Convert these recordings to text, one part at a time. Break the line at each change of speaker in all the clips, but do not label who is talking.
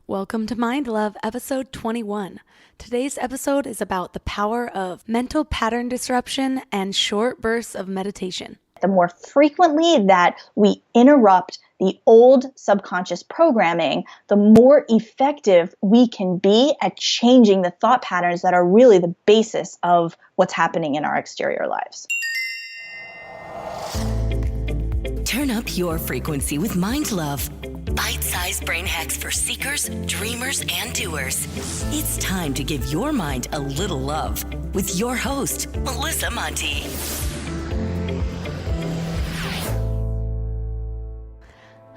Welcome to Mind Love, episode 21. Today's episode is about the power of mental pattern disruption and short bursts of meditation.
The more frequently that we interrupt the old subconscious programming, the more effective we can be at changing the thought patterns that are really the basis of what's happening in our exterior lives.
Turn up your frequency with Mind Love. Bite-sized brain hacks for seekers, dreamers, and doers. It's time to give your mind a little love with your host, Melissa Monti.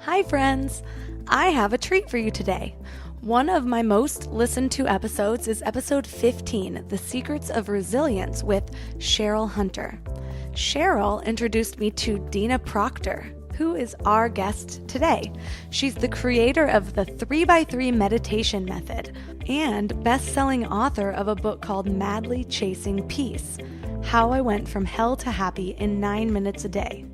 Hi friends, I have a treat for you today. One of my most listened to episodes is episode 15, The Secrets of Resilience with Cheryl Hunter. Cheryl introduced me to Dina Proctor, who is our guest today. She's the creator of the 3x3 meditation method and best-selling author of a book called Madly Chasing Peace: How I Went from Hell to Happy in 9 Minutes a Day.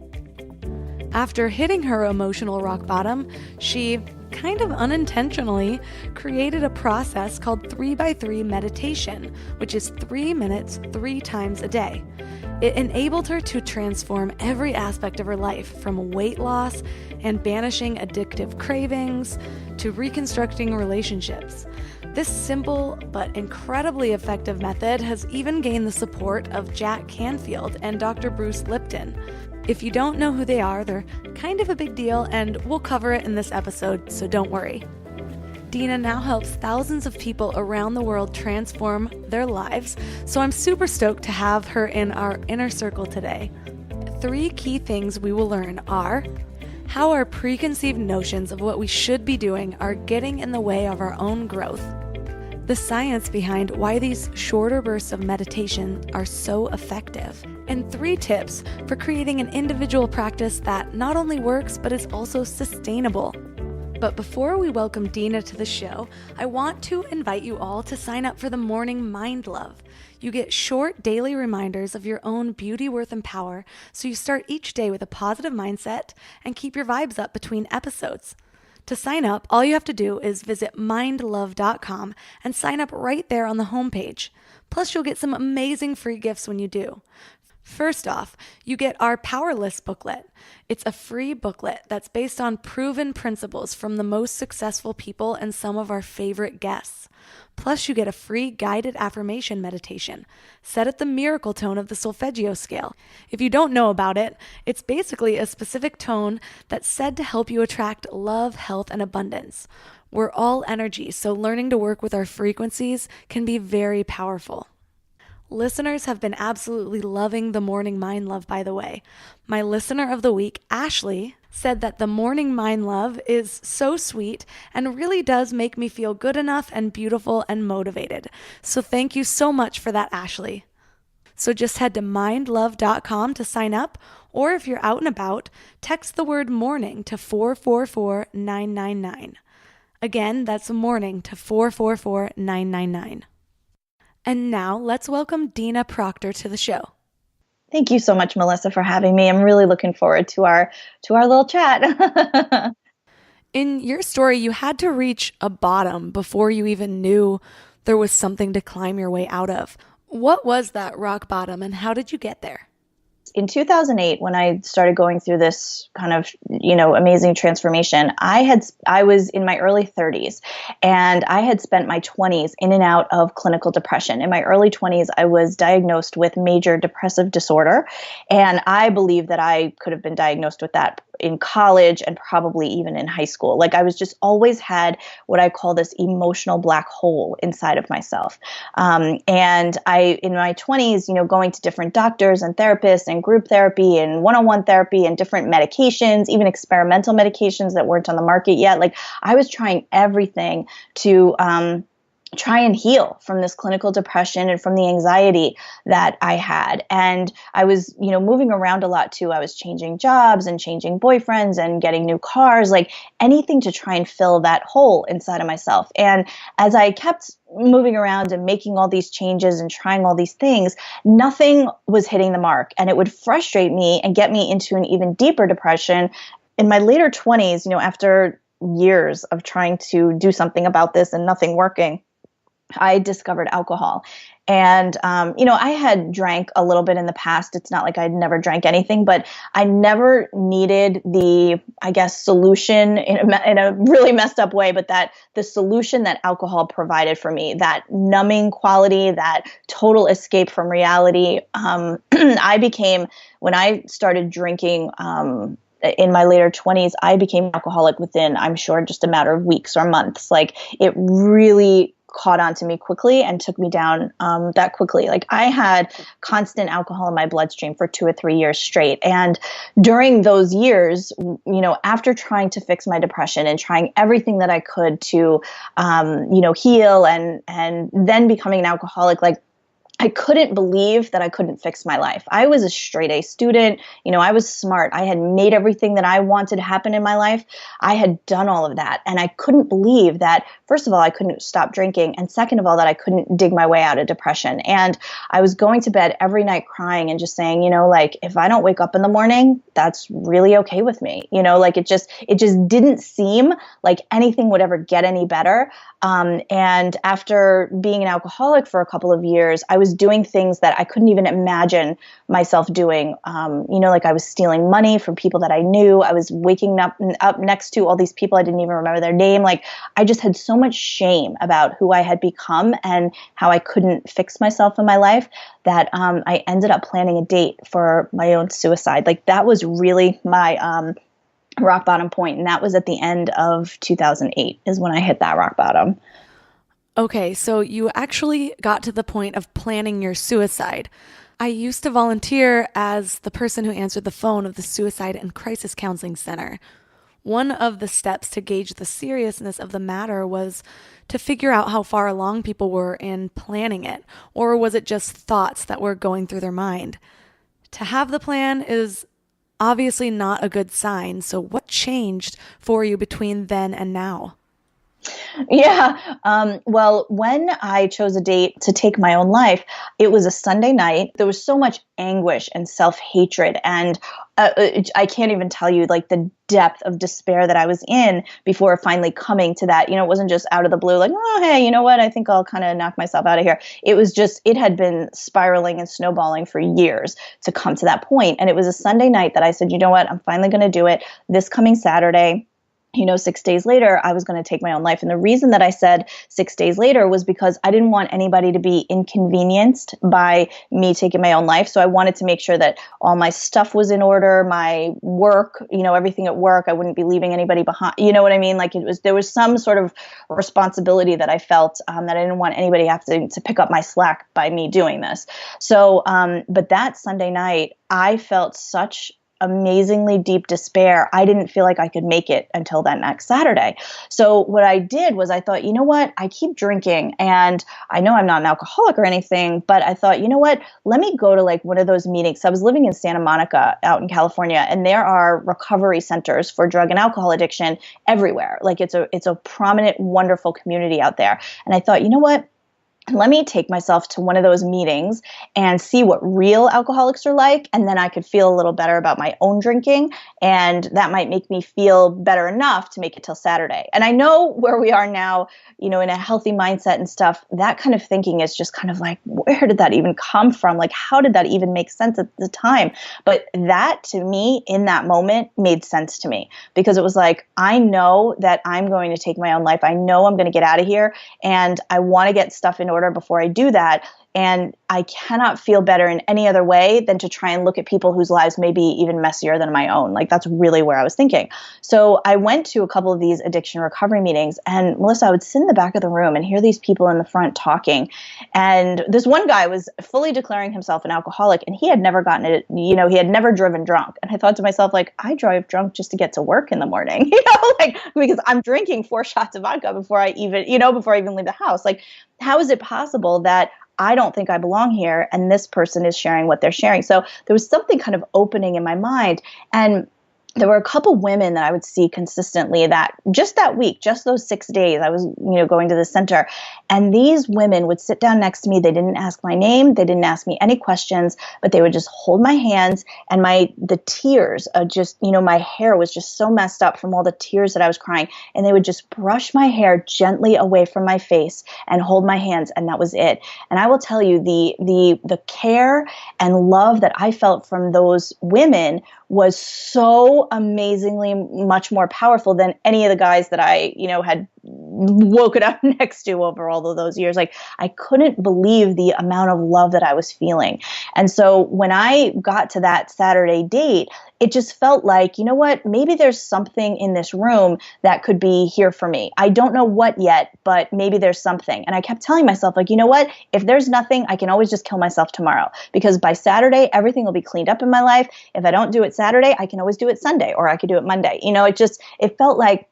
After hitting her emotional rock bottom, she kind of unintentionally created a process called 3x3 meditation, which is 3 minutes 3 times a day. It enabled her to transform every aspect of her life, from weight loss and banishing addictive cravings to reconstructing relationships. This simple but incredibly effective method has even gained the support of Jack Canfield and Dr. Bruce Lipton. If you don't know who they are, they're kind of a big deal, and we'll cover it in this episode, so don't worry. Dina now helps thousands of people around the world transform their lives, so I'm super stoked to have her in our inner circle today. 3 key things we will learn are how our preconceived notions of what we should be doing are getting in the way of our own growth, the science behind why these shorter bursts of meditation are so effective, and 3 tips for creating an individual practice that not only works but is also sustainable. But before we welcome Dina to the show, I want to invite you all to sign up for the Morning Mind Love. You get short daily reminders of your own beauty, worth, and power, so you start each day with a positive mindset and keep your vibes up between episodes. To sign up, all you have to do is visit mindlove.com and sign up right there on the homepage. Plus, you'll get some amazing free gifts when you do. First off, you get our Power List booklet. It's a free booklet that's based on proven principles from the most successful people and some of our favorite guests. Plus, you get a free guided affirmation meditation set at the miracle tone of the solfeggio scale. If you don't know about it, it's basically a specific tone that's said to help you attract love, health, and abundance. We're all energy, so learning to work with our frequencies can be very powerful. Listeners have been absolutely loving the Morning Mind Love, by the way. My listener of the week, Ashley, said that the Morning Mind Love is so sweet and really does make me feel good enough and beautiful and motivated. So thank you so much for that, Ashley. So just head to mindlove.com to sign up, or if you're out and about, text the word morning to 444-999. Again, that's morning to 444-999. And now let's welcome Dina Proctor to the show.
Thank you so much, Melissa, for having me. I'm really looking forward to our little chat.
In your story, you had to reach a bottom before you even knew there was something to climb your way out of. What was that rock bottom and how did you get there?
In 2008, when I started going through this kind of, amazing transformation, I was in my early 30s, and I had spent my 20s in and out of clinical depression. In my early 20s, I was diagnosed with major depressive disorder, and I believe that I could have been diagnosed with that in college and probably even in high school. Like, I was just always had what I call this emotional black hole inside of myself. And I, in my 20s, going to different doctors and therapists and group therapy and one-on-one therapy and different medications, even experimental medications that weren't on the market yet. Like, I was trying everything to try and heal from this clinical depression and from the anxiety that I had. And I was, moving around a lot too. I was changing jobs and changing boyfriends and getting new cars, like anything to try and fill that hole inside of myself. And as I kept moving around and making all these changes and trying all these things, nothing was hitting the mark. And it would frustrate me and get me into an even deeper depression. In my later 20s, after years of trying to do something about this and nothing working, I discovered alcohol. And, I had drank a little bit in the past. It's not like I'd never drank anything, but I never needed the, I guess, solution in a really messed up way, but that the solution that alcohol provided for me, that numbing quality, that total escape from reality. When I started drinking, in my later 20s, I became alcoholic within, I'm sure, just a matter of weeks or months. Like, it really caught on to me quickly and took me down that quickly. Like, I had constant alcohol in my bloodstream for 2 or 3 years straight. And during those years, after trying to fix my depression and trying everything that I could to, heal and then becoming an alcoholic, like, I couldn't believe that I couldn't fix my life. I was a straight A student. I was smart. I had made everything that I wanted to happen in my life. I had done all of that. And I couldn't believe that, first of all, I couldn't stop drinking. And second of all, that I couldn't dig my way out of depression. And I was going to bed every night crying and just saying, if I don't wake up in the morning, that's really okay with me. It just didn't seem like anything would ever get any better. And after being an alcoholic for a couple of years, I was doing things that I couldn't even imagine myself doing. Like, I was stealing money from people that I knew. I was waking up next to all these people I didn't even remember their name. Like, I just had so much shame about who I had become and how I couldn't fix myself in my life that I ended up planning a date for my own suicide. Like, that was really my rock bottom point. And that was at the end of 2008 is when I hit that rock bottom.
Okay, so you actually got to the point of planning your suicide. I used to volunteer as the person who answered the phone of the Suicide and Crisis Counseling Center. One of the steps to gauge the seriousness of the matter was to figure out how far along people were in planning it, or was it just thoughts that were going through their mind? To have the plan is obviously not a good sign, so what changed for you between then and now?
Yeah. Well, when I chose a date to take my own life, it was a Sunday night. There was so much anguish and self-hatred. And I can't even tell you, like, the depth of despair that I was in before finally coming to that. It wasn't just out of the blue, like, oh, hey, you know what? I think I'll kind of knock myself out of here. It was just, it had been spiraling and snowballing for years to come to that point. And it was a Sunday night that I said, you know what? I'm finally going to do it this coming Saturday. 6 days later, I was going to take my own life. And the reason that I said 6 days later was because I didn't want anybody to be inconvenienced by me taking my own life. So I wanted to make sure that all my stuff was in order, my work, everything at work, I wouldn't be leaving anybody behind. You know what I mean? Like, there was some sort of responsibility that I felt that I didn't want anybody to pick up my slack by me doing this. So, but that Sunday night, I felt such amazingly deep despair. I didn't feel like I could make it until that next Saturday. So what I did was I thought, you know what? I keep drinking and I know I'm not an alcoholic or anything, but I thought, you know what? Let me go to like one of those meetings. So I was living in Santa Monica out in California, and there are recovery centers for drug and alcohol addiction everywhere. Like, it's a prominent, wonderful community out there. And I thought, you know what? Let me take myself to one of those meetings and see what real alcoholics are like. And then I could feel a little better about my own drinking. And that might make me feel better enough to make it till Saturday. And I know where we are now, in a healthy mindset and stuff, that kind of thinking is just kind of like, where did that even come from? Like, how did that even make sense at the time? But that, to me, in that moment, made sense to me, because it was like, I know that I'm going to take my own life. I know I'm going to get out of here, and I want to get stuff in order before I do that. And I cannot feel better in any other way than to try and look at people whose lives may be even messier than my own. Like, that's really where I was thinking. So I went to a couple of these addiction recovery meetings, and Melissa, I would sit in the back of the room and hear these people in the front talking. And this one guy was fully declaring himself an alcoholic, and he had never gotten it, he had never driven drunk. And I thought to myself, like, I drive drunk just to get to work in the morning, because I'm drinking 4 shots of vodka before I even leave the house. Like, how is it possible that I don't think I belong here, and this person is sharing what they're sharing? So there was something kind of opening in my mind. And there were a couple women that I would see consistently that week, just those 6 days I was, going to the center. And these women would sit down next to me. They didn't ask my name. They didn't ask me any questions, but they would just hold my hands, and the tears of just, my hair was just so messed up from all the tears that I was crying. And they would just brush my hair gently away from my face and hold my hands. And that was it. And I will tell you, the care and love that I felt from those women was so amazingly much more powerful than any of the guys that I, had woken up next to over all of those years. Like, I couldn't believe the amount of love that I was feeling. And so when I got to that Saturday date, it just felt like, you know what, maybe there's something in this room that could be here for me. I don't know what yet, but maybe there's something. And I kept telling myself, like, you know what, if there's nothing, I can always just kill myself tomorrow, because by Saturday, everything will be cleaned up in my life. If I don't do it Saturday, I can always do it Sunday, or I could do it Monday. It felt like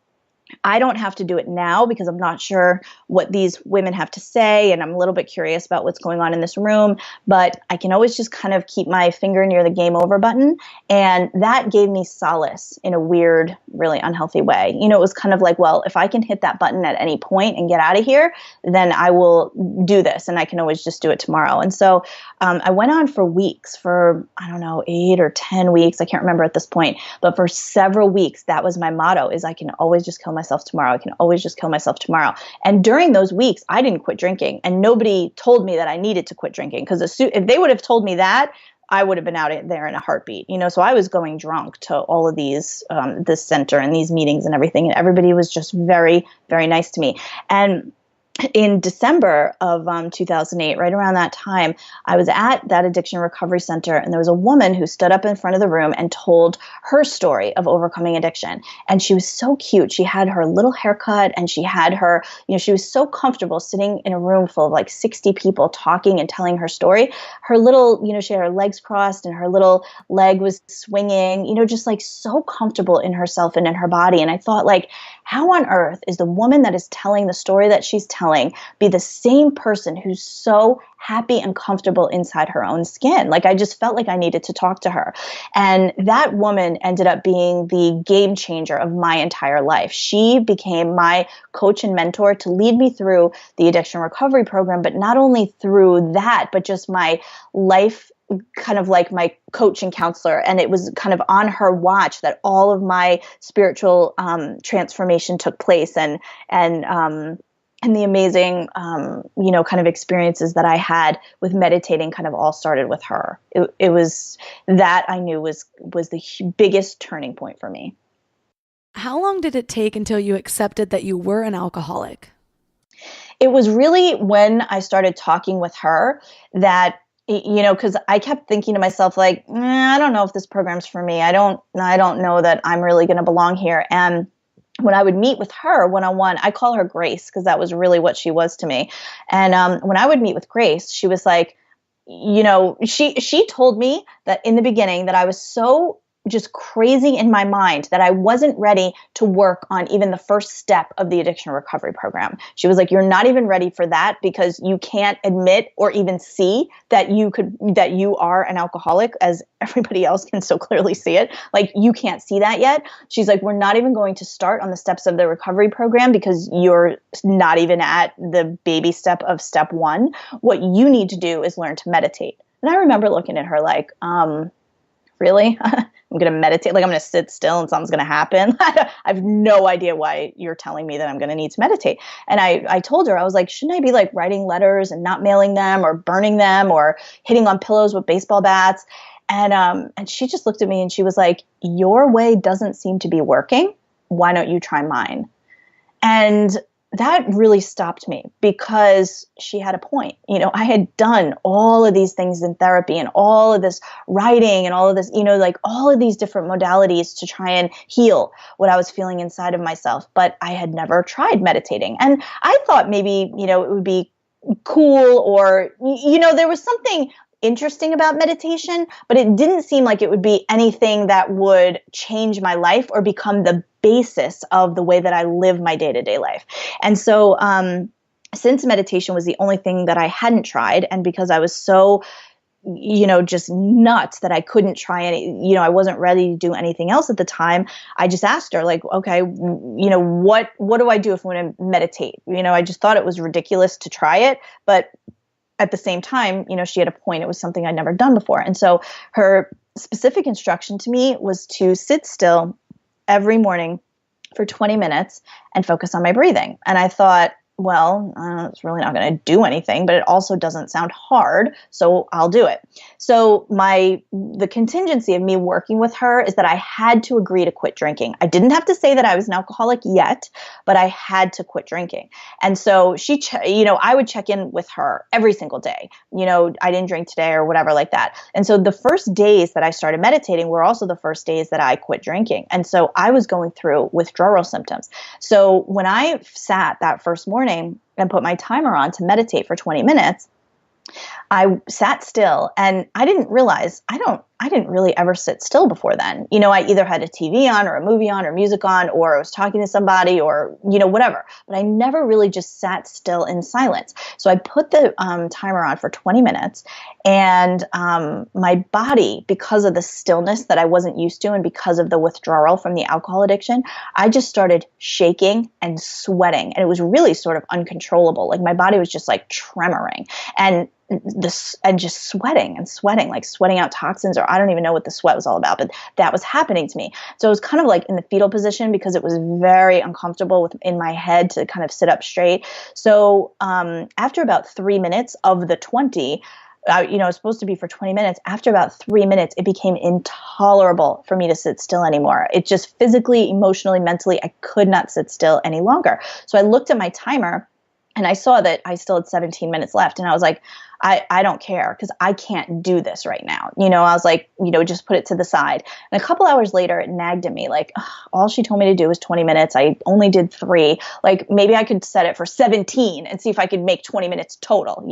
I don't have to do it now, because I'm not sure what these women have to say, and I'm a little bit curious about what's going on in this room, but I can always just kind of keep my finger near the game over button. And that gave me solace in a weird, really unhealthy way. It was kind of like, well, if I can hit that button at any point and get out of here, then I will do this, and I can always just do it tomorrow. And so I went on for weeks, for, I don't know, 8 or 10 weeks. I can't remember at this point, but for several weeks, that was my motto, is I can always just kill myself tomorrow. I can always just kill myself tomorrow. And during those weeks, I didn't quit drinking, and nobody told me that I needed to quit drinking, because if they would have told me that, I would have been out there in a heartbeat. So I was going drunk to all of these, this center and these meetings and everything. And everybody was just very, very nice to me. And in December of 2008, right around that time, I was at that addiction recovery center, and there was a woman who stood up in front of the room and told her story of overcoming addiction. And she was so cute. She had her little haircut, and she had her, she was so comfortable sitting in a room full of like 60 people talking and telling her story. Her little, she had her legs crossed, and her little leg was swinging, just like so comfortable in herself and in her body. And I thought, like, how on earth is the woman that is telling the story that she's telling be the same person who's so happy and comfortable inside her own skin? Like, I just felt like I needed to talk to her. And that woman ended up being the game changer of my entire life. She became my coach and mentor to lead me through the addiction recovery program, but not only through that, but just my life, kind of like my coach and counselor. And it was kind of on her watch that all of my spiritual transformation took place, and the amazing, kind of experiences that I had with meditating kind of all started with her. It was that I knew was the biggest turning point for me.
How long did it take until you accepted that you were an alcoholic?
It was really when I started talking with her that, because I kept thinking to myself, like, I don't know if this program's for me. I don't know that I'm really going to belong here. And when I would meet with her one-on-one, I call her Grace, because that was really what she was to me. And when I would meet with Grace, she was like, she told me that in the beginning that I was so just crazy in my mind that I wasn't ready to work on even the first step of the addiction recovery program. She was like, you're not even ready for that, because you can't admit or even see that you are an alcoholic, as everybody else can so clearly see it. Like, you can't see that yet. She's like, we're not even going to start on the steps of the recovery program, because you're not even at the baby step of step 1. What you need to do is learn to meditate. And I remember looking at her like, really? I'm going to meditate? Like, I'm going to sit still and something's going to happen? I have no idea why you're telling me that I'm going to need to meditate. And I told her, I was like, shouldn't I be like writing letters and not mailing them, or burning them, or hitting on pillows with baseball bats? And she just looked at me and she was like, your way doesn't seem to be working. Why don't you try mine? And that really stopped me, because she had a point. I had done all of these things in therapy, and all of this writing, and all of this, like all of these different modalities to try and heal what I was feeling inside of myself. But I had never tried meditating. And I thought maybe, it would be cool, or, there was something interesting about meditation, but it didn't seem like it would be anything that would change my life or become the basis of the way that I live my day-to-day life. And so since meditation was the only thing that I hadn't tried, and because I was so just nuts that I couldn't try any, I wasn't ready to do anything else at the time. I just asked her, like, okay, what do I do if I want to meditate? I just thought it was ridiculous to try it, but at the same time, she had a point. It was something I'd never done before. And so her specific instruction to me was to sit still every morning for 20 minutes and focus on my breathing. And I thought, well, it's really not going to do anything, but it also doesn't sound hard, so I'll do it. So the contingency of me working with her is that I had to agree to quit drinking. I didn't have to say that I was an alcoholic yet, but I had to quit drinking. And so I would check in with her every single day. I didn't drink today or whatever like that. And so the first days that I started meditating were also the first days that I quit drinking. And so I was going through withdrawal symptoms. So when I sat that first morning and put my timer on to meditate for 20 minutes, I sat still, and I didn't realize I didn't really ever sit still before then. I either had a TV on or a movie on or music on, or I was talking to somebody or, whatever, but I never really just sat still in silence. So I put the timer on for 20 minutes, and my body, because of the stillness that I wasn't used to and because of the withdrawal from the alcohol addiction, I just started shaking and sweating, and it was really sort of uncontrollable. Like my body was just like tremoring and just sweating, like sweating out toxins, or I don't even know what the sweat was all about, but that was happening to me. So it was kind of like in the fetal position because it was very uncomfortable in my head to kind of sit up straight. So after about 3 minutes of the 20, it was supposed to be for 20 minutes. After about 3 minutes, it became intolerable for me to sit still anymore. It just physically, emotionally, mentally, I could not sit still any longer. So I looked at my timer and I saw that I still had 17 minutes left. And I was like, I don't care because I can't do this right now. I was like, just put it to the side. And a couple hours later, it nagged at me like, all she told me to do was 20 minutes. I only did 3. Like maybe I could set it for 17 and see if I could make 20 minutes total,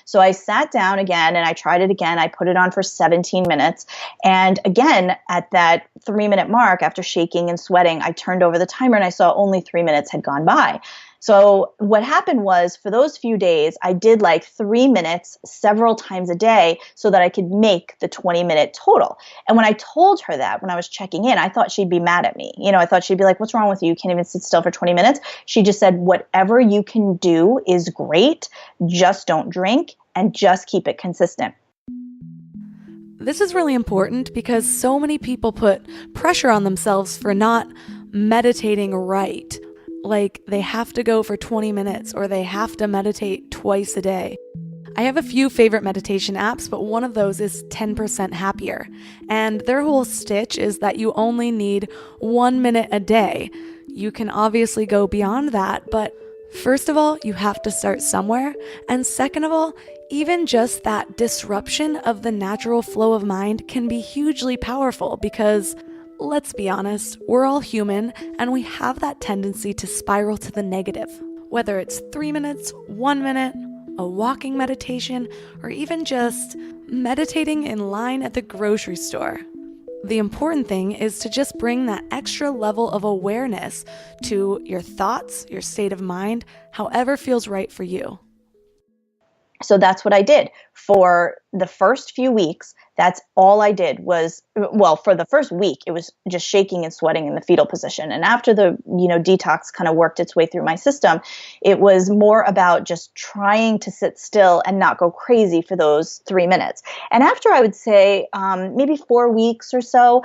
So I sat down again and I tried it again. I put it on for 17 minutes. And again, at that 3-minute mark, after shaking and sweating, I turned over the timer and I saw only 3 minutes had gone by. So what happened was for those few days, I did like 3 minutes several times a day so that I could make the 20-minute total. And when I told her that, when I was checking in, I thought she'd be mad at me. I thought she'd be like, what's wrong with you? You can't even sit still for 20 minutes. She just said, whatever you can do is great. Just don't drink and just keep it consistent.
This is really important because so many people put pressure on themselves for not meditating right. Like they have to go for 20 minutes or they have to meditate twice a day. I have a few favorite meditation apps, but one of those is 10% Happier. And their whole stitch is that you only need 1 minute a day. You can obviously go beyond that, but first of all, you have to start somewhere. And second of all, even just that disruption of the natural flow of mind can be hugely powerful because let's be honest, we're all human and we have that tendency to spiral to the negative. Whether it's 3 minutes, 1 minute, a walking meditation, or even just meditating in line at the grocery store. The important thing is to just bring that extra level of awareness to your thoughts, your state of mind, however feels right for you.
So that's what I did. For the first few weeks, that's all I did was, for the first week, it was just shaking and sweating in the fetal position. And after the, detox kind of worked its way through my system, it was more about just trying to sit still and not go crazy for those 3 minutes. And after I would say maybe 4 weeks or so,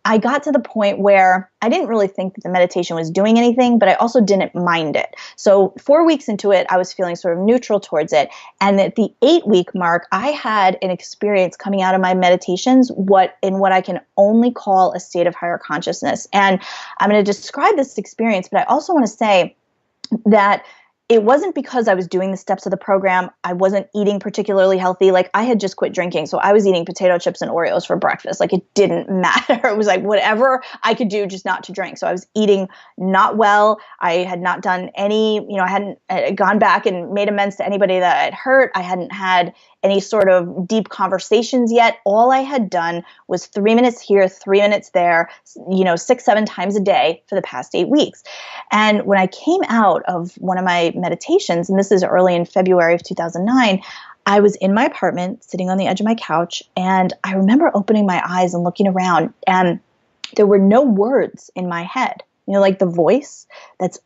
I got to the point where I didn't really think that the meditation was doing anything, but I also didn't mind it. So 4 weeks into it, I was feeling sort of neutral towards it. And at the 8-week mark, I had an experience coming out of my meditations, what I can only call a state of higher consciousness. And I'm going to describe this experience, but I also want to say that it wasn't because I was doing the steps of the program. I wasn't eating particularly healthy. Like I had just quit drinking. So I was eating potato chips and Oreos for breakfast. Like it didn't matter. It was like whatever I could do just not to drink. So I was eating not well. I had not done any, I hadn't gone back and made amends to anybody that I'd hurt. I hadn't had any sort of deep conversations yet. All I had done was 3 minutes here, 3 minutes there, 6, 7 times a day for the past 8 weeks. And when I came out of one of my meditations, and this is early in February of 2009, I was in my apartment sitting on the edge of my couch, and I remember opening my eyes and looking around, and there were no words in my head. Like the voice that's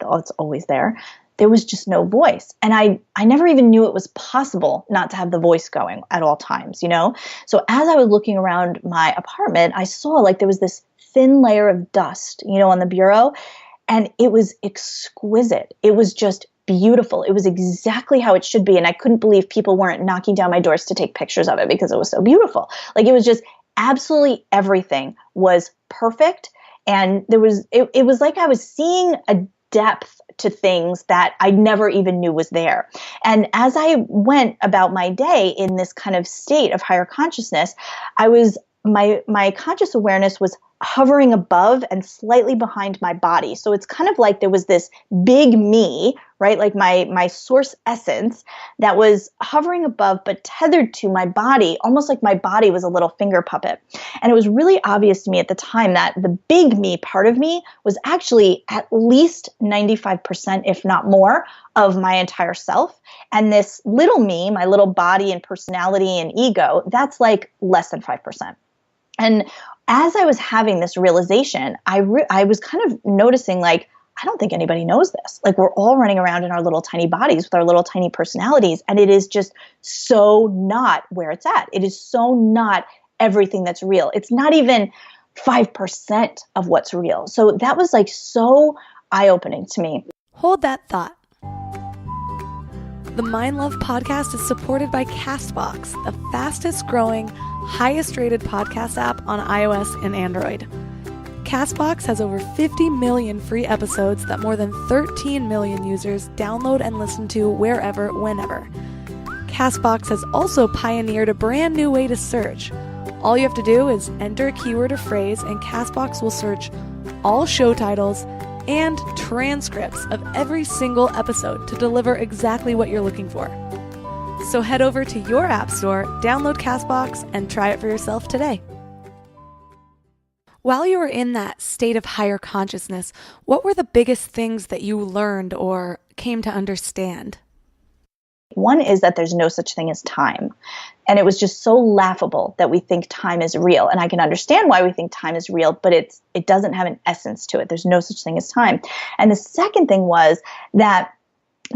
it's always there. There was just no voice. And I never even knew it was possible not to have the voice going at all times, So as I was looking around my apartment, I saw like there was this thin layer of dust, on the bureau, and it was exquisite. It was just beautiful. It was exactly how it should be. And I couldn't believe people weren't knocking down my doors to take pictures of it because it was so beautiful. Like it was just absolutely everything was perfect. And it was like I was seeing a depth to things that I never even knew was there. And as I went about my day in this kind of state of higher consciousness, my conscious awareness was hovering above and slightly behind my body. So it's kind of like there was this big me, right? Like my source essence that was hovering above but tethered to my body, almost like my body was a little finger puppet. And it was really obvious to me at the time that the big me part of me was actually at least 95%, if not more, of my entire self. And this little me, my little body and personality and ego, that's like less than 5%. And as I was having this realization, I was kind of noticing like, I don't think anybody knows this. Like we're all running around in our little tiny bodies with our little tiny personalities. And it is just so not where it's at. It is so not everything that's real. It's not even 5% of what's real. So that was like so eye-opening to me.
Hold that thought. The Mind Love podcast is supported by Castbox, the fastest growing, highest rated podcast app on iOS and Android. Castbox has over 50 million free episodes that more than 13 million users download and listen to wherever, whenever. Castbox has also pioneered a brand new way to search. All you have to do is enter a keyword or phrase, and Castbox will search all show titles and transcripts of every single episode to deliver exactly what you're looking for. So head over to your app store, download Castbox, and try it for yourself today. While you were in that state of higher consciousness, what were the biggest things that you learned or came to understand?
One is that there's no such thing as time. And it was just so laughable that we think time is real. And I can understand why we think time is real, but it doesn't have an essence to it. There's no such thing as time. And the second thing was that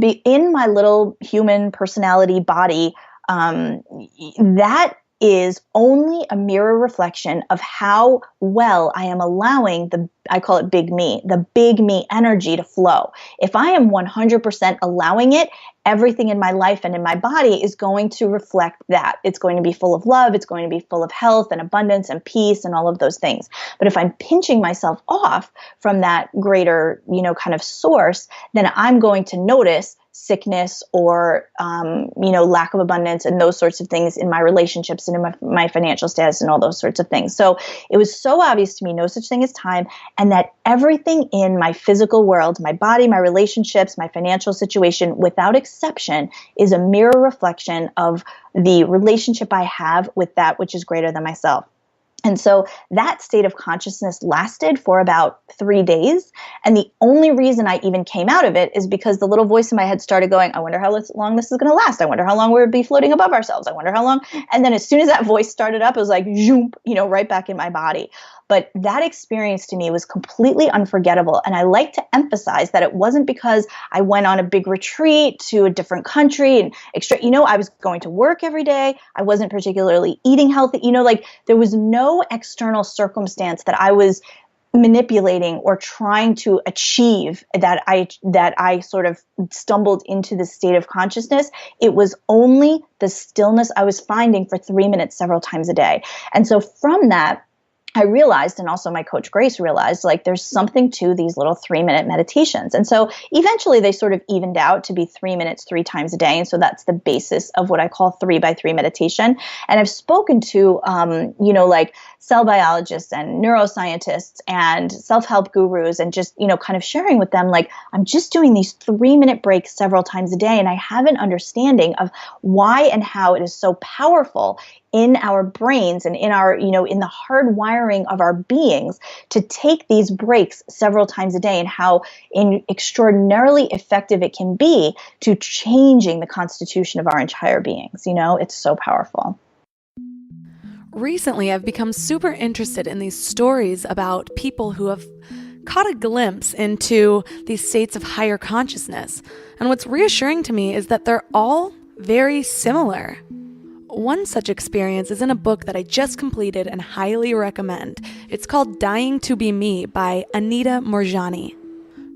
in my little human personality body, that is only a mirror reflection of how well I am allowing I call it big me, the big me energy to flow. If I am 100% allowing it, everything in my life and in my body is going to reflect that. It's going to be full of love. It's going to be full of health and abundance and peace and all of those things. But if I'm pinching myself off from that greater, kind of source, then I'm going to notice sickness or, lack of abundance and those sorts of things in my relationships and in my financial status and all those sorts of things. So it was so obvious to me, no such thing as time, and that everything in my physical world, my body, my relationships, my financial situation, without exception, is a mirror reflection of the relationship I have with that which is greater than myself. And so that state of consciousness lasted for about 3 days. And the only reason I even came out of it is because the little voice in my head started going, I wonder how long this is going to last. I wonder how long we'll be floating above ourselves. I wonder how long. And then as soon as that voice started up, it was like, zoom, right back in my body. But that experience to me was completely unforgettable. And I like to emphasize that it wasn't because I went on a big retreat to a different country and I was going to work every day. I wasn't particularly eating healthy. There was no external circumstance that I was manipulating or trying to achieve that I sort of stumbled into this state of consciousness. It was only the stillness I was finding for 3 minutes several times a day. And so from that, I realized, and also my coach Grace realized, there's something to these little 3-minute meditations. And so eventually they sort of evened out to be 3 minutes 3 times a day. And so that's the basis of what I call 3x3 meditation. And I've spoken to, cell biologists and neuroscientists and self-help gurus and just, kind of sharing with them, I'm just doing these 3-minute breaks several times a day. And I have an understanding of why and how it is so powerful in our brains and in our, in the hardwiring rewiring of our beings to take these breaks several times a day, and how extraordinarily effective it can be to changing the constitution of our entire beings. It's so powerful.
Recently, I've become super interested in these stories about people who have caught a glimpse into these states of higher consciousness. And what's reassuring to me is that they're all very similar. One such experience is in a book that I just completed and highly recommend. It's called Dying to Be Me by Anita Moorjani.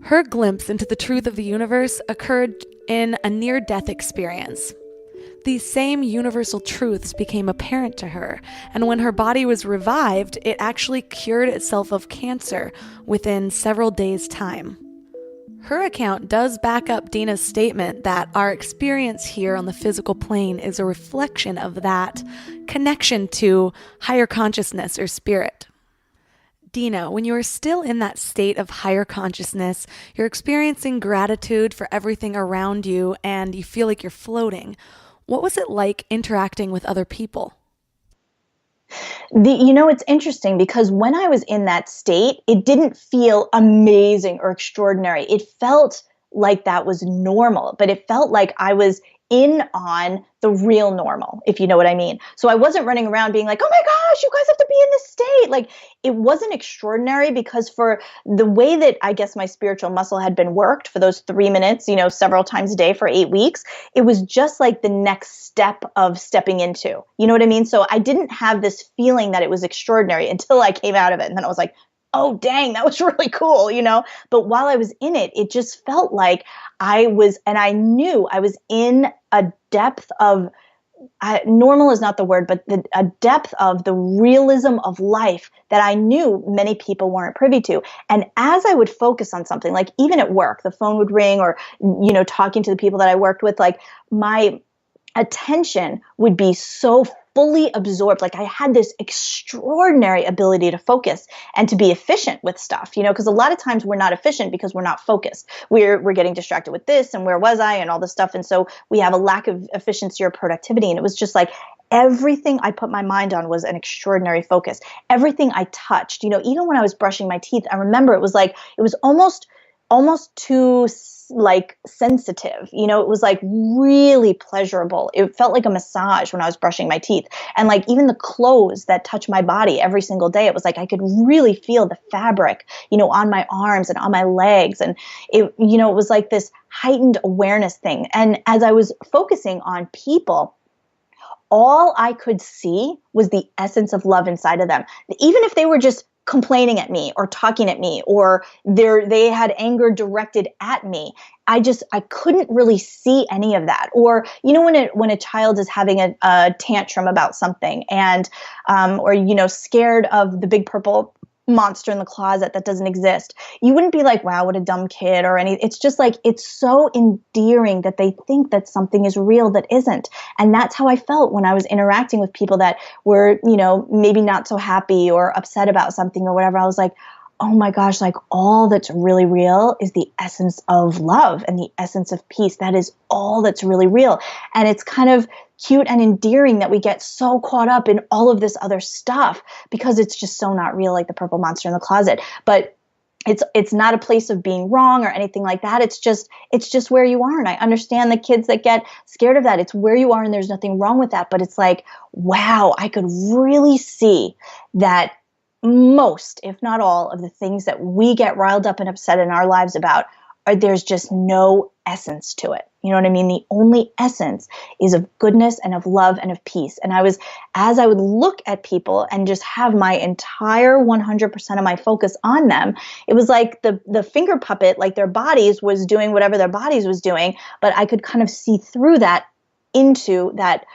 Her glimpse into the truth of the universe occurred in a near-death experience. These same universal truths became apparent to her, and when her body was revived, it actually cured itself of cancer within several days' time. Her account does back up Dina's statement that our experience here on the physical plane is a reflection of that connection to higher consciousness or spirit. Dina, when you are still in that state of higher consciousness, you're experiencing gratitude for everything around you and you feel like you're floating. What was it like interacting with other people?
It's interesting because when I was in that state, it didn't feel amazing or extraordinary. It felt like that was normal, but it felt like I was in on the real normal, if you know what I mean. So I wasn't running around being like, oh my gosh, you guys have to be in this state. Like, it wasn't extraordinary because for the way that I guess my spiritual muscle had been worked for those 3 minutes, several times a day for 8 weeks, it was just like the next step of stepping into, you know what I mean? So I didn't have this feeling that it was extraordinary until I came out of it. And then I was like, oh, dang, that was really cool, But while I was in it, it just felt like I knew I was in a depth of, normal is not the word, but a depth of the realism of life that I knew many people weren't privy to. And as I would focus on something, like even at work, the phone would ring or, talking to the people that I worked with, like my attention would be so fully absorbed. Like I had this extraordinary ability to focus and to be efficient with stuff, because a lot of times we're not efficient because we're not focused. We're getting distracted with this and where was I and all this stuff. And so we have a lack of efficiency or productivity. And it was just like everything I put my mind on was an extraordinary focus. Everything I touched, even when I was brushing my teeth, I remember it was almost too like sensitive, it was like really pleasurable. It felt like a massage when I was brushing my teeth. And like even the clothes that touch my body every single day, it was like I could really feel the fabric, on my arms and on my legs. And it was like this heightened awareness thing. And as I was focusing on people, all I could see was the essence of love inside of them. Even if they were just complaining at me or talking at me or they had anger directed at me, I couldn't really see any of that. Or when a child is having a tantrum about something and or scared of the big purple monster in the closet that doesn't exist, you wouldn't be like, wow, what a dumb kid or any. It's just like, it's so endearing that they think that something is real that isn't. And that's how I felt when I was interacting with people that were, maybe not so happy or upset about something or whatever. I was like, oh my gosh, like all that's really real is the essence of love and the essence of peace. That is all that's really real. And it's kind of cute and endearing that we get so caught up in all of this other stuff because it's just so not real, like the purple monster in the closet. But it's not a place of being wrong or anything like that. It's just where you are. And I understand the kids that get scared of that. It's where you are and there's nothing wrong with that. But it's like, wow, I could really see that most, if not all, of the things that we get riled up and upset in our lives about there's just no essence to it. You know what I mean? The only essence is of goodness and of love and of peace. And as I would look at people and just have my entire 100% of my focus on them, it was like the finger puppet, like their bodies was doing whatever their bodies was doing, but I could kind of see through that into that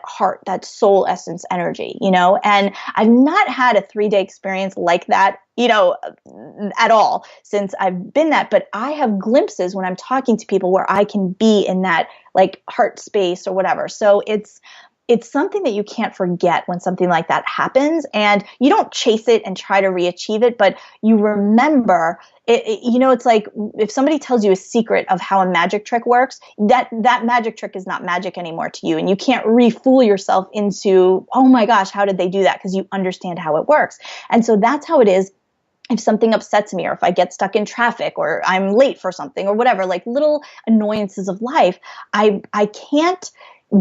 heart, that soul essence energy, and I've not had a 3-day experience like that, at all since I've been that, but I have glimpses when I'm talking to people where I can be in that like heart space or whatever. So it's it's something that you can't forget when something like that happens, and you don't chase it and try to re-achieve it, but you remember it. It's like if somebody tells you a secret of how a magic trick works, that magic trick is not magic anymore to you, and you can't re-fool yourself into, oh my gosh, how did they do that? Because you understand how it works. And so that's how it is. If something upsets me, or if I get stuck in traffic, or I'm late for something, or whatever, like little annoyances of life, I can't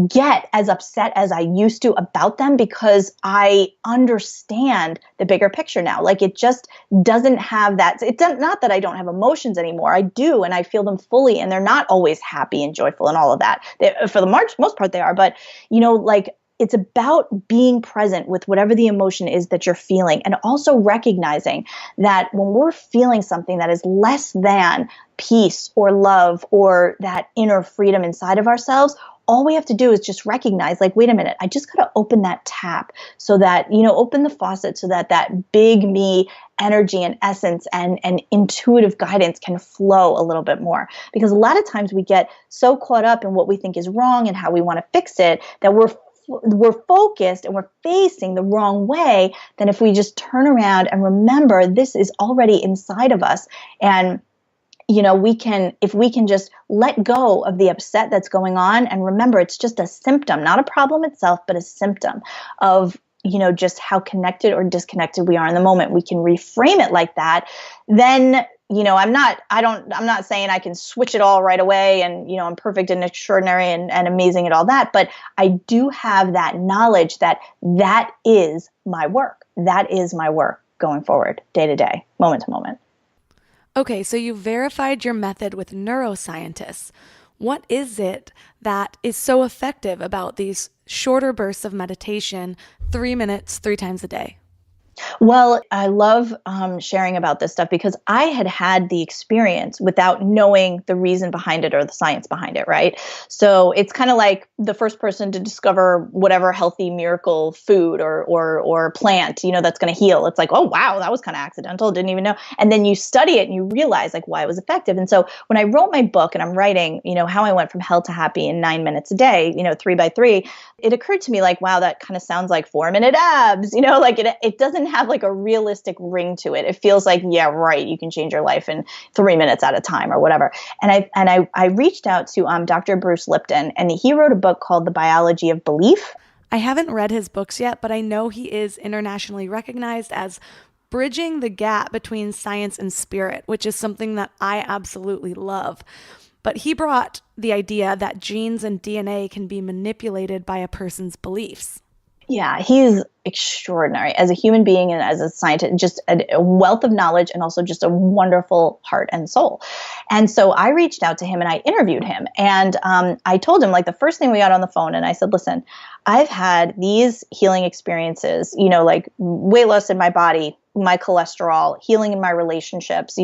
get as upset as I used to about them, because I understand the bigger picture now. Like, it just doesn't have that. It's not that I don't have emotions anymore. I do, and I feel them fully, and they're not always happy and joyful and all of that. For the most part they are, but like, it's about being present with whatever the emotion is that you're feeling, and also recognizing that when we're feeling something that is less than peace or love or that inner freedom inside of ourselves, all we have to do is just recognize, like, wait a minute, I just got to open that tap so that, open the faucet so that that big me energy and essence and intuitive guidance can flow a little bit more. Because a lot of times we get so caught up in what we think is wrong and how we want to fix it that we're focused and we're facing the wrong way. Then if we just turn around and remember this is already inside of us, and if we can just let go of the upset that's going on and remember it's just a symptom, not a problem itself, but a symptom of just how connected or disconnected we are in the moment. We can reframe it like that. Then I'm not saying I can switch it all right away and, I'm perfect and extraordinary and amazing at all that, but I do have that knowledge that is my work. That is my work going forward, day to day, moment to moment.
Okay, so you verified your method with neuroscientists. What is it that is so effective about these shorter bursts of meditation, 3 minutes, 3 times a day?
Well, I love sharing about this stuff because I had the experience without knowing the reason behind it or the science behind it, right? So it's kind of like the first person to discover whatever healthy miracle food or plant, that's going to heal. It's like, oh, wow, that was kind of accidental. Didn't even know. And then you study it and you realize like why it was effective. And so when I wrote my book and I'm writing, how I went from hell to happy in 9 minutes a day, 3 by 3, it occurred to me like, wow, that kind of sounds like 4-minute abs, like it doesn't have like a realistic ring to it. It feels like, yeah, right, you can change your life in 3 minutes at a time or whatever. And I reached out to Dr. Bruce Lipton, and he wrote a book called The Biology of Belief.
I haven't read his books yet, but I know he is internationally recognized as bridging the gap between science and spirit, which is something that I absolutely love. But he brought the idea that genes and DNA can be manipulated by a person's beliefs.
Yeah, he's extraordinary as a human being and as a scientist, just a wealth of knowledge and also just a wonderful heart and soul. And so I reached out to him and I interviewed him, and I told him, like, the first thing we got on the phone, and I said, listen, I've had these healing experiences, like weight loss in my body, my cholesterol, healing in my relationships,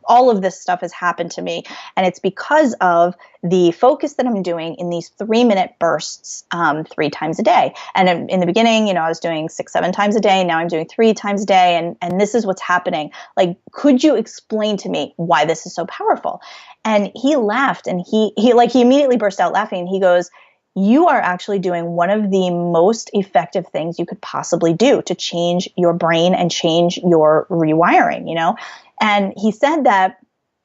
all of this stuff has happened to me. And it's because of the focus that I'm doing in these 3-minute bursts, 3 times a day. And in the beginning, I was doing 6-7 times a day. Now I'm doing 3 times a day. And this is what's happening. Like, could you explain to me why this is so powerful? And he laughed, and he immediately burst out laughing. And he goes, you are actually doing one of the most effective things you could possibly do to change your brain and change your rewiring, And he said that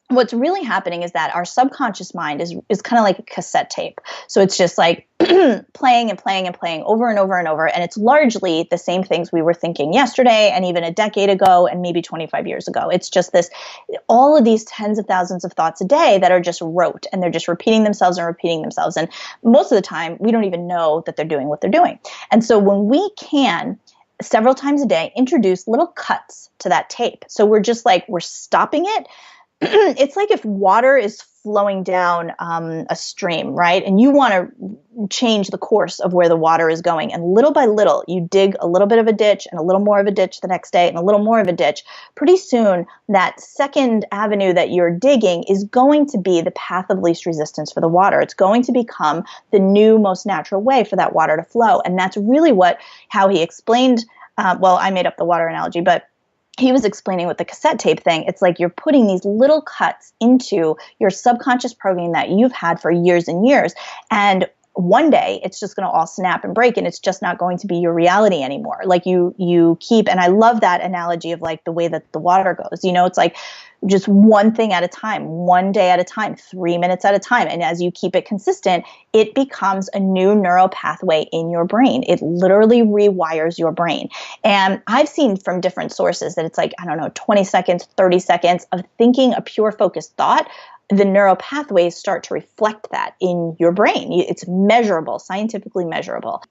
what's really happening is that our subconscious mind is kind of like a cassette tape. So it's just like playing and playing and playing over and over and over. And it's largely the same things we were thinking yesterday and even a decade ago and maybe 25 years ago. It's just all of these tens of thousands of thoughts a day that are just rote, and they're just repeating themselves and repeating themselves. And most of the time, we don't even know that they're doing what they're doing. And so when we can several times a day introduce little cuts to that tape, so we're stopping it. It's like if water is flowing down a stream, right? And you want to change the course of where the water is going. And little by little, you dig a little bit of a ditch and a little more of a ditch the next day and a little more of a ditch. Pretty soon, that second avenue that you're digging is going to be the path of least resistance for the water. It's going to become the new, most natural way for that water to flow. And that's really how he explained, I made up the water analogy, but he was explaining with the cassette tape thing. It's like you're putting these little cuts into your subconscious programming that you've had for years and years. And one day it's just going to all snap and break, and it's just not going to be your reality anymore. Like you keep, and I love that analogy of like the way that the water goes, it's like just one thing at a time, one day at a time, 3 minutes at a time. And as you keep it consistent, it becomes a new neural pathway in your brain. It literally rewires your brain. And I've seen from different sources that it's like, I don't know, 20 seconds, 30 seconds of thinking a pure focused thought, the neural pathways start to reflect that in your brain. It's measurable, scientifically measurable.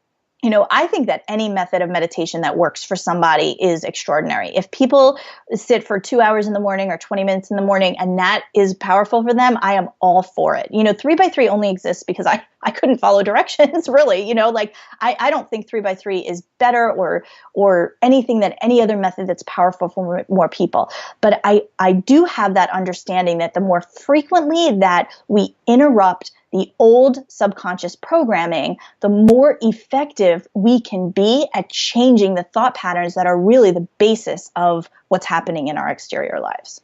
I think that any method of meditation that works for somebody is extraordinary. If people sit for 2 hours in the morning or 20 minutes in the morning and that is powerful for them, I am all for it. 3x3 only exists because I couldn't follow directions, really. I don't think 3x3 is better or anything than any other method that's powerful for more people. But I do have that understanding that the more frequently that we interrupt the old subconscious programming, the more effective we can be at changing the thought patterns that are really the basis of what's happening in our exterior lives.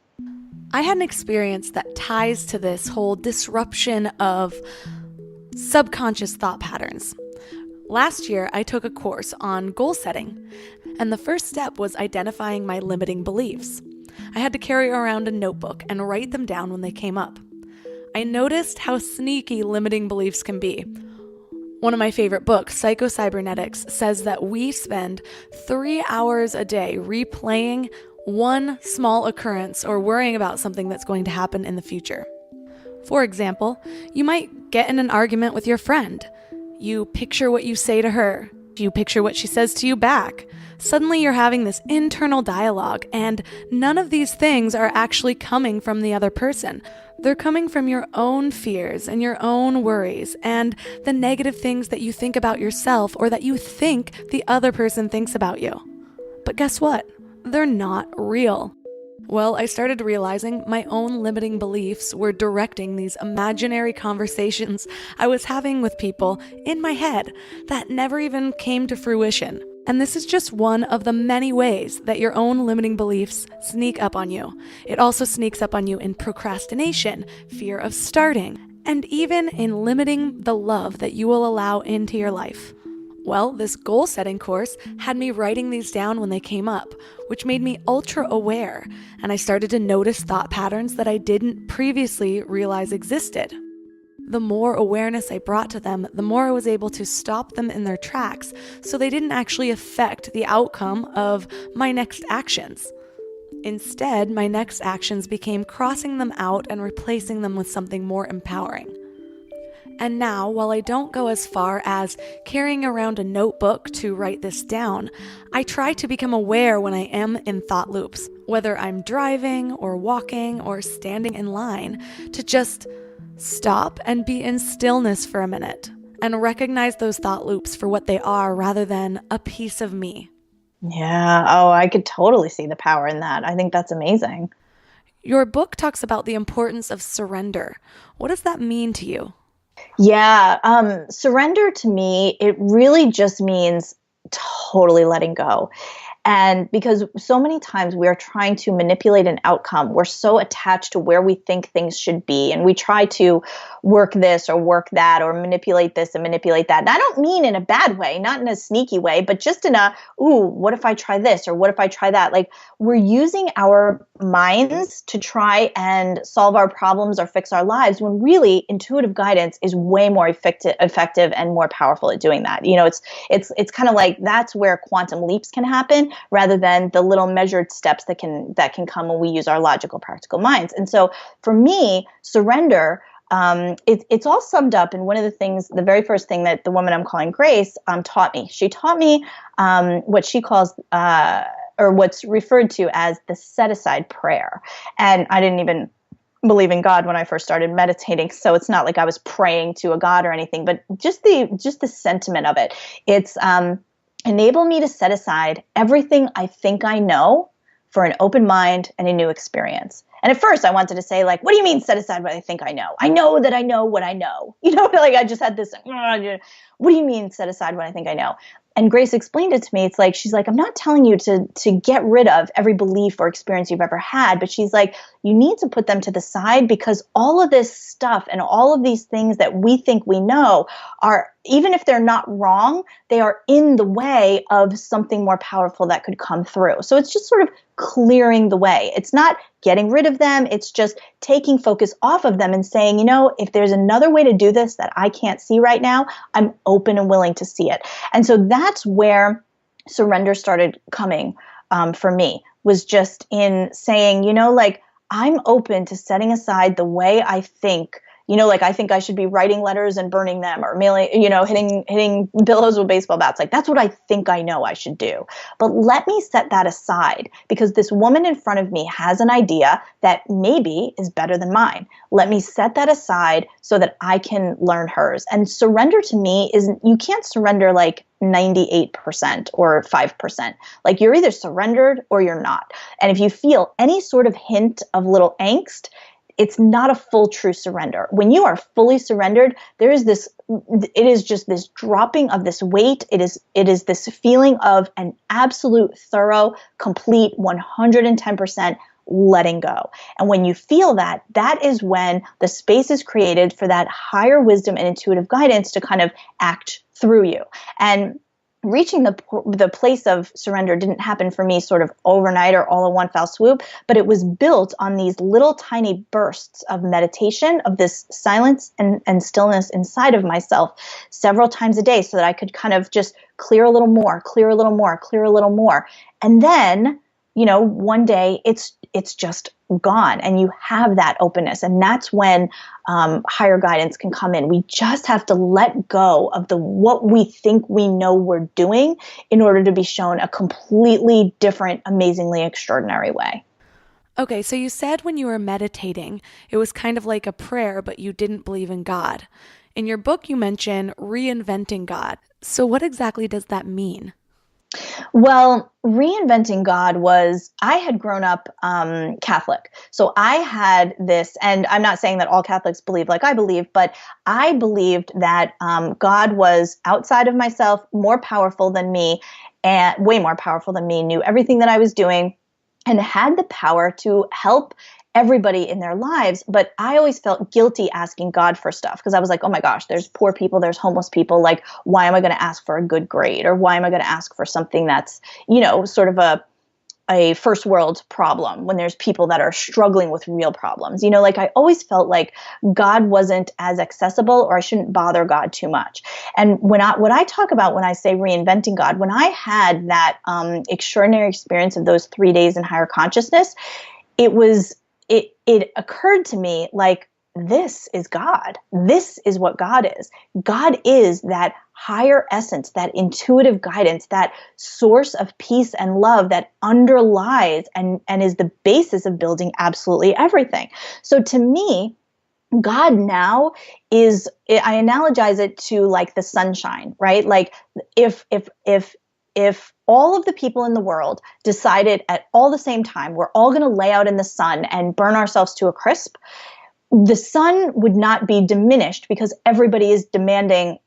I had an experience that ties to this whole disruption of subconscious thought patterns. Last year, I took a course on goal setting, and the first step was identifying my limiting beliefs. I had to carry around a notebook and write them down when they came up. I noticed how sneaky limiting beliefs can be. One of my favorite books, Psycho-Cybernetics, says that we spend 3 hours a day replaying one small occurrence or worrying about something that's going to happen in the future. For example, you might get in an argument with your friend. You picture what you say to her. You picture what she says to you back. Suddenly you're having this internal dialogue, and none of these things are actually coming from the other person. They're coming from your own fears and your own worries and the negative things that you think about yourself or that you think the other person thinks about you. But guess what? They're not real. Well, I started realizing my own limiting beliefs were directing these imaginary conversations I was having with people in my head that never even came to fruition. And this is just one of the many ways that your own limiting beliefs sneak up on you. It also sneaks up on you in procrastination, fear of starting, and even in limiting the love that you will allow into your life. Well, this goal-setting course had me writing these down when they came up, which made me ultra-aware, and I started to notice thought patterns that I didn't previously realize existed. The more awareness I brought to them, the more I was able to stop them in their tracks so they didn't actually affect the outcome of my next actions. Instead, my next actions became crossing them out and replacing them with something more empowering. And now, while I don't go as far as carrying around a notebook to write this down, I try to become aware when I am in thought loops, whether I'm driving or walking or standing in line, to just stop and be in stillness for a minute and recognize those thought loops for what they are rather than a piece of me.
Yeah. Oh, I could totally see the power in that. I think that's amazing.
Your book talks about the importance of surrender. What does that mean to you?
Yeah. Surrender to me, it really just means totally letting go. And because so many times we are trying to manipulate an outcome, we're so attached to where we think things should be. And we try to work this or work that or manipulate this and manipulate that. And I don't mean in a bad way, not in a sneaky way, but just in a, ooh, what if I try this or what if I try that? Like we're using our minds to try and solve our problems or fix our lives when really intuitive guidance is way more effective and more powerful at doing that. It's kind of like that's where quantum leaps can happen rather than the little measured steps that can come when we use our logical, practical minds. And so for me, surrender, it's all summed up in one of the things, the very first thing that the woman I'm calling Grace taught me. She taught me what she calls or what's referred to as the set-aside prayer. And I didn't even believe in God when I first started meditating, so it's not like I was praying to a God or anything, but just the sentiment of it. It's enable me to set aside everything I think I know for an open mind and a new experience. And at first I wanted to say, like, what do you mean set aside what I think I know? I know that I know what I know. Like I just had this, what do you mean set aside what I think I know? And Grace explained it to me. It's like, she's like, I'm not telling you to get rid of every belief or experience you've ever had, but she's like, you need to put them to the side, because all of this stuff and all of these things that we think we know are, even if they're not wrong, they are in the way of something more powerful that could come through. So it's just sort of clearing the way. It's not getting rid of them. It's just taking focus off of them and saying, if there's another way to do this that I can't see right now, I'm open and willing to see it. And so that's where surrender started coming for me, was just in saying, I'm open to setting aside the way I think. I think I should be writing letters and burning them, or mailing, hitting pillows with baseball bats. Like, that's what I think I know I should do. But let me set that aside, because this woman in front of me has an idea that maybe is better than mine. Let me set that aside so that I can learn hers. And surrender to me isn't, you can't surrender like 98% or 5%. Like, you're either surrendered or you're not. And if you feel any sort of hint of little angst, it's not a full true surrender. When you are fully surrendered, it is just this dropping of this weight. It is this feeling of an absolute, thorough, complete 110% letting go. And when you feel that, that is when the space is created for that higher wisdom and intuitive guidance to kind of act through you. And reaching the place of surrender didn't happen for me sort of overnight or all in one fell swoop, but it was built on these little tiny bursts of meditation, of this silence and stillness inside of myself several times a day, so that I could kind of just clear a little more, clear a little more, clear a little more. And then, one day it's just gone, and you have that openness. And that's when higher guidance can come in. We just have to let go of what we think we know we're doing in order to be shown a completely different, amazingly extraordinary way.
Okay, so you said when you were meditating, it was kind of like a prayer, but you didn't believe in God. In your book, you mention reinventing God. So what exactly does that mean?
Well, reinventing God was, I had grown up Catholic. So I had this, and I'm not saying that all Catholics believe like I believe, but I believed that God was outside of myself, more powerful than me, and way more powerful than me, knew everything that I was doing, and had the power to help everybody in their lives. But I always felt guilty asking God for stuff, because I was like, oh my gosh, there's poor people, there's homeless people. Like, why am I going to ask for a good grade? Or why am I going to ask for something that's, sort of a first world problem, when there's people that are struggling with real problems? I always felt like God wasn't as accessible, or I shouldn't bother God too much. And what I talk about when I say reinventing God, when I had that extraordinary experience of those 3 days in higher consciousness, it occurred to me like, this is God. This is what God is. God is that higher essence, that intuitive guidance, that source of peace and love that underlies and is the basis of building absolutely everything. So to me, God now is, I analogize it to like the sunshine, right? Like if all of the people in the world decided at all the same time, we're all going to lay out in the sun and burn ourselves to a crisp, the sun would not be diminished because everybody is demanding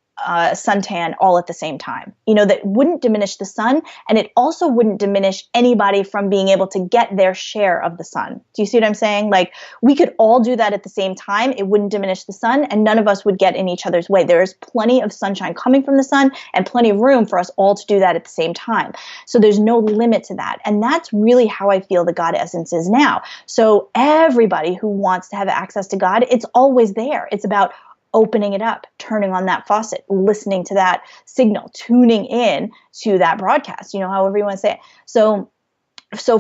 suntan all at the same time. That wouldn't diminish the sun, and it also wouldn't diminish anybody from being able to get their share of the sun. Do you see what I'm saying? Like, we could all do that at the same time. It wouldn't diminish the sun, and none of us would get in each other's way. There is plenty of sunshine coming from the sun and plenty of room for us all to do that at the same time. So there's no limit to that. And that's really how I feel the God essence is now. So everybody who wants to have access to God, it's always there. It's about opening it up, turning on that faucet, listening to that signal, tuning in to that broadcast, however you want to say it. So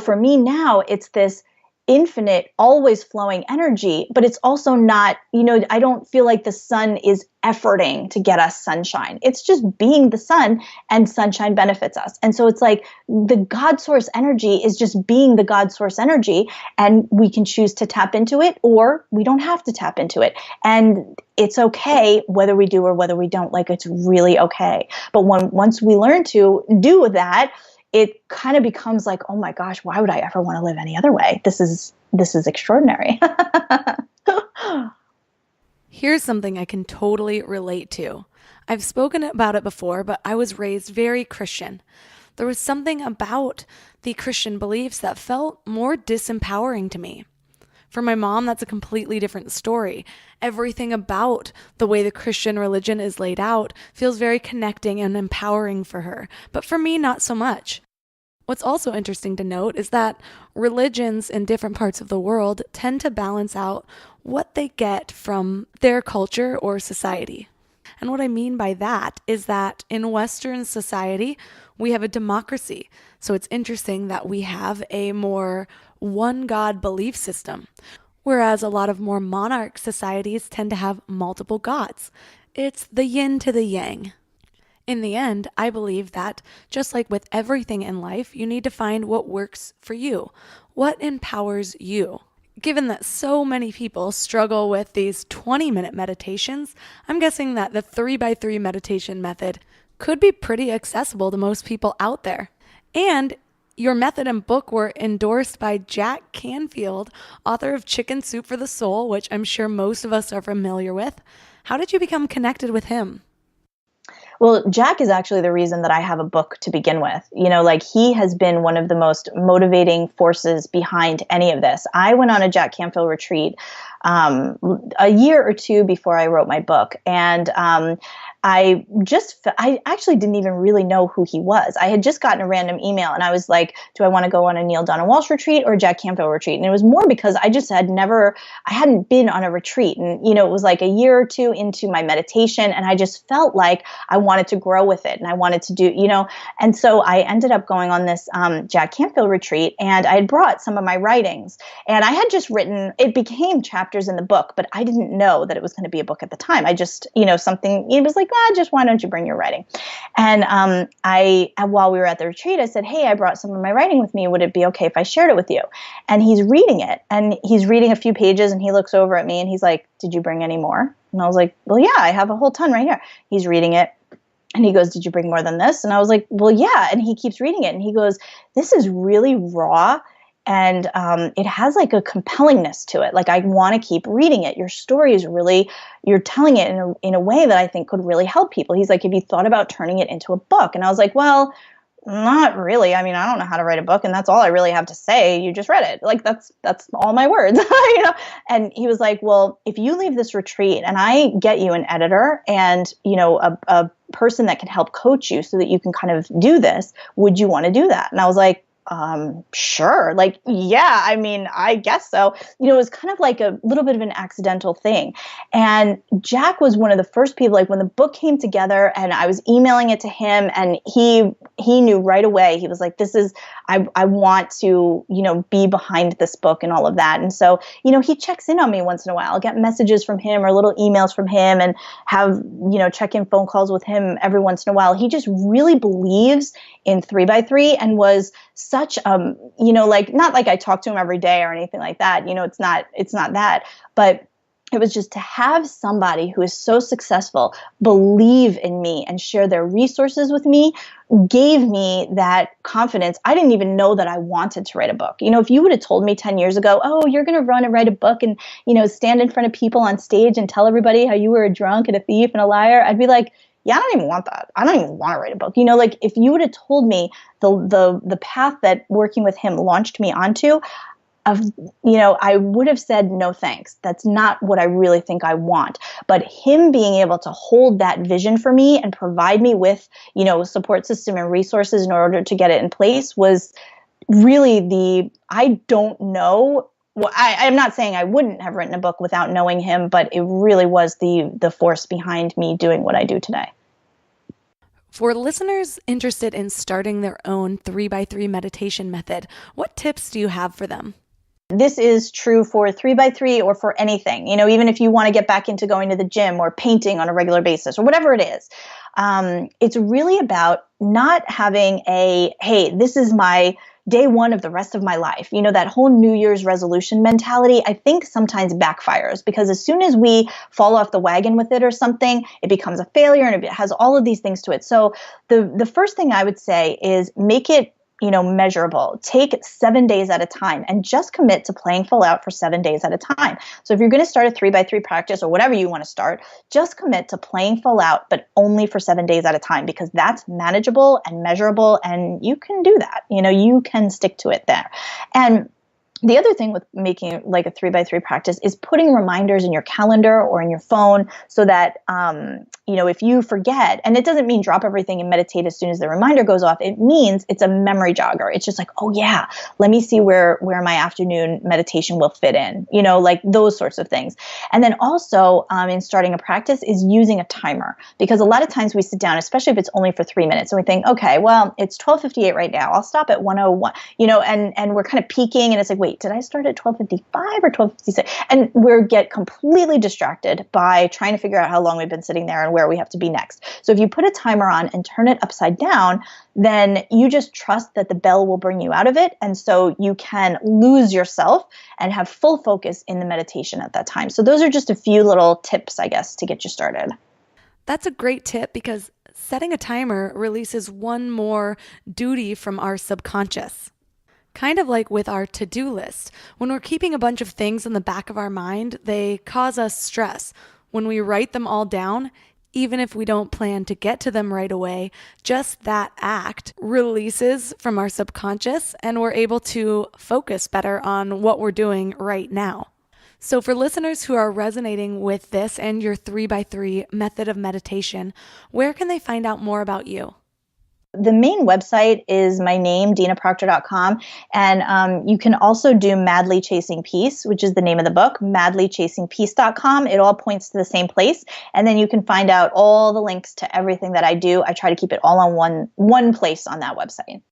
for me now, it's this infinite, always flowing energy, but it's also not, I don't feel like the sun is efforting to get us sunshine. It's just being the sun, and sunshine benefits us. And so it's like the God source energy is just being the God source energy, and we can choose to tap into it, or we don't have to tap into it. And it's okay whether we do or whether we don't. Like, it's really okay. But once we learn to do that, it kind of becomes like, oh my gosh, why would I ever want to live any other way? This is extraordinary.
Here's something I can totally relate to. I've spoken about it before, but I was raised very Christian. There was something about the Christian beliefs that felt more disempowering to me. For my mom, that's a completely different story. Everything about the way the Christian religion is laid out feels very connecting and empowering for her, but for me, not so much. What's also interesting to note is that religions in different parts of the world tend to balance out what they get from their culture or society. And what I mean by that is that in Western society, we have a democracy. So it's interesting that we have a more one God belief system, whereas a lot of more monarch societies tend to have multiple gods. It's the yin to the yang. In the end, I believe that just like with everything in life, you need to find what works for you, what empowers you. Given that so many people struggle with these 20-minute meditations, I'm guessing that the 3x3 meditation method could be pretty accessible to most people out there. And your method and book were endorsed by Jack Canfield, author of Chicken Soup for the Soul, which I'm sure most of us are familiar with. How did you become connected with him?
Well, Jack is actually the reason that I have a book to begin with. He has been one of the most motivating forces behind any of this. I went on a Jack Canfield retreat a year or two before I wrote my book. And I actually didn't even really know who he was. I had just gotten a random email and I was like, do I want to go on a Neil Donald Walsh retreat or a Jack Canfield retreat? And it was more because I hadn't been on a retreat. And, it was like a year or two into my meditation and I just felt like I wanted to grow with it and I wanted to do, and so I ended up going on this Jack Canfield retreat and I had brought some of my writings and I had just written, it became chapters in the book, but I didn't know that it was going to be a book at the time. I just, it was like, just why don't you bring your writing? And while we were at the retreat, I said, hey, I brought some of my writing with me. Would it be okay if I shared it with you? And he's reading it and he's reading a few pages and he looks over at me and he's like, did you bring any more? And I was like, well, yeah, I have a whole ton right here. He's reading it. And he goes, did you bring more than this? And I was like, well, yeah. And he keeps reading it and he goes, this is really raw. And it has like a compellingness to it. Like I want to keep reading it. Your story is really, you're telling it in a way that I think could really help people. He's like, have you thought about turning it into a book? And I was like, well, not really. I mean, I don't know how to write a book and that's all I really have to say. You just read it. Like that's all my words, And he was like, well, if you leave this retreat and I get you an editor and, a person that can help coach you so that you can kind of do this, would you want to do that? And I was like, sure. Like, yeah, I mean, I guess so. It was kind of like a little bit of an accidental thing. And Jack was one of the first people, like when the book came together and I was emailing it to him and he knew right away, he was like, I want to, be behind this book and all of that. And so, he checks in on me once in a while. I'll get messages from him or little emails from him and have, check-in phone calls with him every once in a while. He just really believes in 3x3 and was such, not like I talk to him every day or anything like that. It's not that, but it was just to have somebody who is so successful believe in me and share their resources with me gave me that confidence. I didn't even know that I wanted to write a book. If you would have told me 10 years ago, oh, you're going to run and write a book and, stand in front of people on stage and tell everybody how you were a drunk and a thief and a liar, I'd be like, yeah, I don't even want that. I don't even want to write a book. Like if you would have told me the path that working with him launched me onto, I would have said, no, thanks. That's not what I really think I want. But him being able to hold that vision for me and provide me with, support system and resources in order to get it in place was really I don't know. Well, I'm not saying I wouldn't have written a book without knowing him, but it really was the force behind me doing what I do today.
For listeners interested in starting their own 3x3 meditation method, what tips do you have for them?
This is true for 3x3 or for anything, even if you want to get back into going to the gym or painting on a regular basis or whatever it is. It's really about not having hey, this is my day one of the rest of my life. That whole New Year's resolution mentality, I think sometimes backfires because as soon as we fall off the wagon with it or something, it becomes a failure and it has all of these things to it. So the first thing I would say is make it measurable. Take 7 days at a time and just commit to playing full out for 7 days at a time. So if you're going to start a 3x3 practice or whatever you want to start, just commit to playing full out, but only for 7 days at a time, because that's manageable and measurable, and you can do that. You can stick to it there. And the other thing with making like a 3x3 practice is putting reminders in your calendar or in your phone so that, if you forget, and it doesn't mean drop everything and meditate as soon as the reminder goes off. It means it's a memory jogger. It's just like, oh yeah, let me see where my afternoon meditation will fit in, like those sorts of things. And then also in starting a practice is using a timer, because a lot of times we sit down, especially if it's only for 3 minutes, and we think, okay, well, it's 12:58 right now. I'll stop at 1:01, and we're kind of peaking, and it's like, wait, did I start at 12:55 or 12:56? And we get completely distracted by trying to figure out how long we've been sitting there and where we have to be next. So if you put a timer on and turn it upside down, then you just trust that the bell will bring you out of it. And so you can lose yourself and have full focus in the meditation at that time. So those are just a few little tips, I guess, to get you started.
That's a great tip, because setting a timer releases one more duty from our subconscious. Kind of like with our to-do list. When we're keeping a bunch of things in the back of our mind, they cause us stress. When we write them all down, even if we don't plan to get to them right away, just that act releases from our subconscious, and we're able to focus better on what we're doing right now. So for listeners who are resonating with this and your 3x3 method of meditation, where can they find out more about you?
The main website is my name, dinaproctor.com. And you can also do Madly Chasing Peace, which is the name of the book, madlychasingpeace.com. It all points to the same place. And then you can find out all the links to everything that I do. I try to keep it all on one place on that website.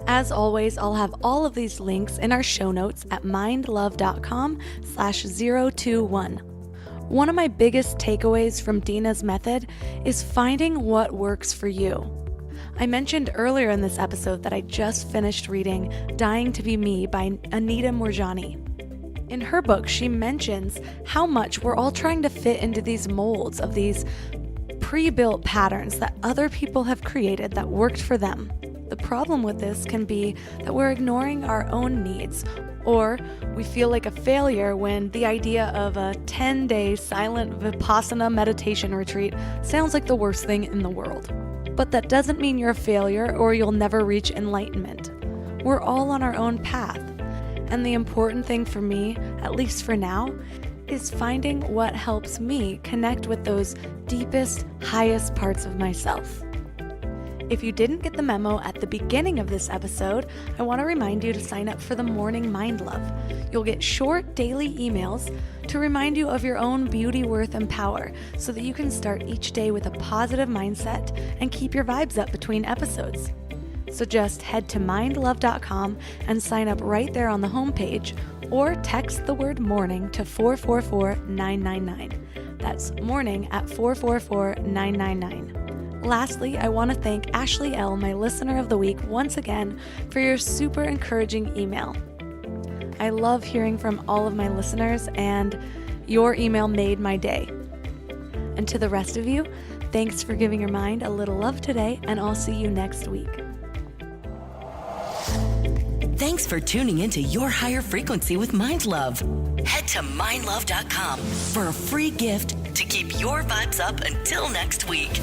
As always, I'll have all of these links in our show notes at mindlove.com/021. One of my biggest takeaways from Dina's method is finding what works for you. I mentioned earlier in this episode that I just finished reading Dying to Be Me by Anita Moorjani. In her book, she mentions how much we're all trying to fit into these molds of these pre-built patterns that other people have created that worked for them. The problem with this can be that we're ignoring our own needs, or we feel like a failure when the idea of a 10-day silent Vipassana meditation retreat sounds like the worst thing in the world. But that doesn't mean you're a failure or you'll never reach enlightenment. We're all on our own path. And the important thing for me, at least for now, is finding what helps me connect with those deepest, highest parts of myself. If you didn't get the memo at the beginning of this episode, I want to remind you to sign up for the Morning Mind Love. You'll get short daily emails to remind you of your own beauty, worth, and power so that you can start each day with a positive mindset and keep your vibes up between episodes. So just head to mindlove.com and sign up right there on the homepage, or text the word morning to 444-999. That's morning at 444-999. Lastly, I want to thank Ashley L., my listener of the week, once again for your super encouraging email. I love hearing from all of my listeners, and your email made my day. And to the rest of you, thanks for giving your mind a little love today, and I'll see you next week.
Thanks for tuning into Your Higher Frequency with Mind Love. Head to mindlove.com for a free gift to keep your vibes up until next week.